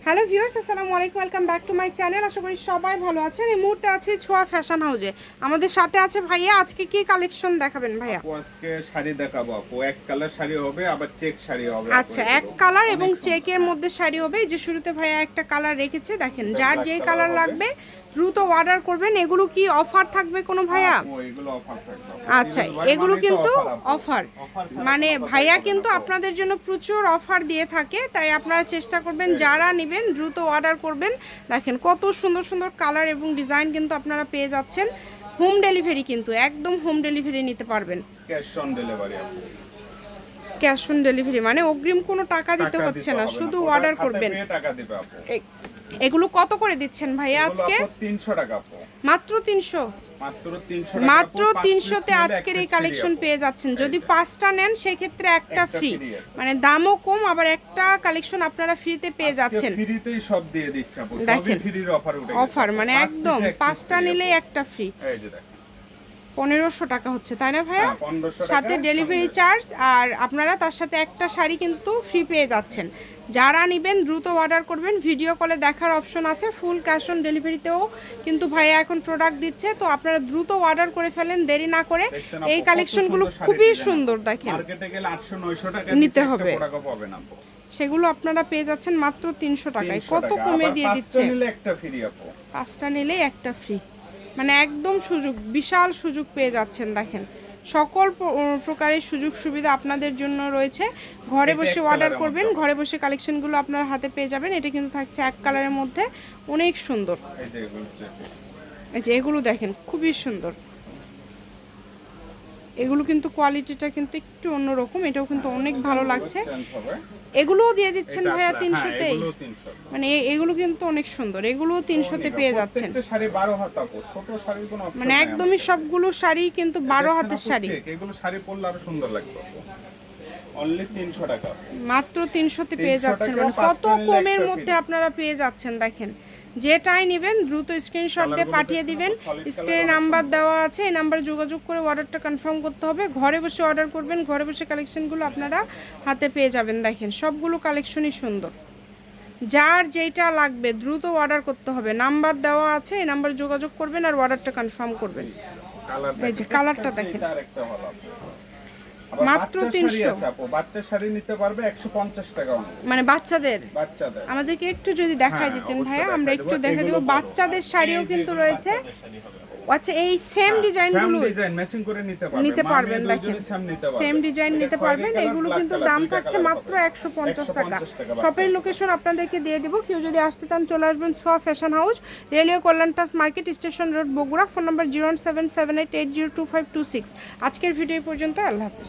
Hello viewers, আসসালামু আলাইকুম, welcome back to my channel. আশা করি সবাই ভালো আছেন। এই মুহূর্তে আছি ছোঁয়া ফ্যাশন হাউসে। আমাদের সাথে আছে ভাইয়া। আজকে কি কালেকশন দেখাবেন ভাইয়া? আপু আজকে শাড়ি দেখাবো আপু। এক কালার শাড়ি হবে, আবার চেক শাড়ি হবে। আচ্ছা, এক কালার এবং চেকের মধ্যে শাড়ি হবে। এই যে শুরুতে ভাইয়া একটা কালার রেখেছে, দেখেন যার যেই কালার লাগবে দ্রুত অর্ডার করবেন। এগুলো কি অফার থাকবে কোনো ভাইয়া? এগুলো অফার থাকবে। আচ্ছা, এগুলো কিন্তু অফার, মানে ভাইয়া কিন্তু আপনাদের জন্য প্রচুর অফার দিয়ে থাকে, তাই আপনারা চেষ্টা করবেন যারা নেবেন দ্রুত অর্ডার করবেন। দেখেন কত সুন্দর সুন্দর কালার এবং ডিজাইন কিন্তু আপনারা পেয়ে যাচ্ছেন। হোম ডেলিভারি, কিন্তু একদম হোম ডেলিভারি নিতে পারবেন। ক্যাশ অন ডেলিভারি আপু। ক্যাশ অন ডেলিভারি মানে অগ্রিম কোনো টাকা দিতে হচ্ছে না, শুধু অর্ডার করবেন। টাকা দিবে আপু। এগুলো কত করে দিচ্ছেন ভাইয়া আজকে? 300 টাকা আপু। মাত্র 300? মাত্র 300-তে আজকের এই কালেকশন পেয়ে যাচ্ছেন। যদি 5টা নেন সেক্ষেত্রে একটা ফ্রি, মানে দামও কম, আবার একটা কালেকশন আপনারা ফ্রিতে পেয়ে যাচ্ছেন। ফ্রিতেই সব দিয়ে দিচ্ছে আপু, সবই ফ্রির অফার উঠে গেছে। অফার মানে একদম 5টা নিলেই একটা ফ্রি। এই যে দেখেন 1500 টাকা হচ্ছে, তাই না ভাইয়া? 1500 সাথে ডেলিভারি চার্জ, আর আপনারা তার সাথে একটা শাড়ি কিন্তু ফ্রি পেয়ে যাচ্ছেন। যারা নেবেন দ্রুত অর্ডার করবেন। ভিডিও কলে দেখার অপশন আছে, ফুল ক্যাশ অন ডেলিভারিতেও কিন্তু ভাইয়া এখন প্রোডাক্ট দিচ্ছে, তো আপনারা দ্রুত অর্ডার করে ফেলেন দেরি না করে। এই কালেকশনগুলো খুবই সুন্দর, দেখেন মার্কেটে গেলে 800-900 টাকা নিতে হবে, পাবেন আপু। সেগুলো আপনারা পেয়ে যাচ্ছেন মাত্র 300 টাকায়। কত কমে দিয়ে দিচ্ছে। 5টা নিলে একটা ফ্রি আপু। 5টা নিলেই একটা ফ্রি, মানে একদম সুযোগ, বিশাল সুযোগ পেয়ে যাচ্ছেন। দেখেন সকল প্রকারের সুযোগ সুবিধা আপনাদের জন্য রয়েছে। ঘরে বসে অর্ডার করবেন, ঘরে বসে কালেকশনগুলো আপনার হাতে পেয়ে যাবেন। এটা কিন্তু থাকছে এক কালারের মধ্যে, অনেক সুন্দর। এই যে এগুলো দেখেন খুবই সুন্দর। এগুলো কিন্তু কোয়ালিটিটা কিন্তু একটু অন্যরকম, এটাও কিন্তু অনেক ভালো লাগছে। এগুলোও দিয়ে দিচ্ছেন ভাইয়া 300-তেই, মানে এগুলো কিন্তু অনেক সুন্দর। এগুলোও 300-তে পেয়ে যাচ্ছেন। মানে একদমই সবগুলো শাড়ি কিন্তু 12 হাতের শাড়ি। এগুলো শাড়ি পরলে আরো সুন্দর লাগবে। অনলি 300 টাকা, মাত্র 300-তে পেয়ে যাচ্ছেন। মানে কত কমের মধ্যে আপনারা পেয়ে যাচ্ছেন। দেখেন যেটাই নেবেন দ্রুত স্ক্রিনশট দিয়ে পাঠিয়ে দিবেন। স্ক্রিনে নাম্বার দেওয়া আছে, এই নাম্বারে যোগাযোগ করে অর্ডারটা কনফার্ম করতে হবে। ঘরে বসে অর্ডার করবেন, ঘরে বসে কালেকশনগুলো আপনারা হাতে পেয়ে যাবেন। দেখেন সবগুলো কালেকশনই সুন্দর। যার যেটা লাগবে দ্রুত অর্ডার করতে হবে। নাম্বার দেওয়া আছে, এই নাম্বারে যোগাযোগ করবেন আর অর্ডারটা কনফার্ম করবেন। এই যে কালারটা দেখেন, মাত্র 300। বাচ্চার শাড়ি নিতে পারবে 150 টাকা, মানে বাচ্চাদের। আমাদেরকে একটু যদি দেখাই দিতেন ভাইয়া, আমরা একটু দেখে দেব। বাচ্চাদের শাড়িও কিন্তু রয়েছে। আচ্ছা, এই সেম ডিজাইনগুলো ম্যাচিং করে নিতে পারবেন। দেখেন সেম ডিজাইন নিতে পারবেন। এগুলো কিন্তু দাম থাকছে মাত্র 150 টাকা। শপের লোকেশন আপনাদেরকে দিয়ে দেবো। কেউ যদি আসতে চান চলে আসবেন Chhoya fashion house, railway Kalyan plus market, station road, Bogura. Phone number 01778802526। আজকের ভিডিও পর্যন্ত, আল্লাহ হাফেজ।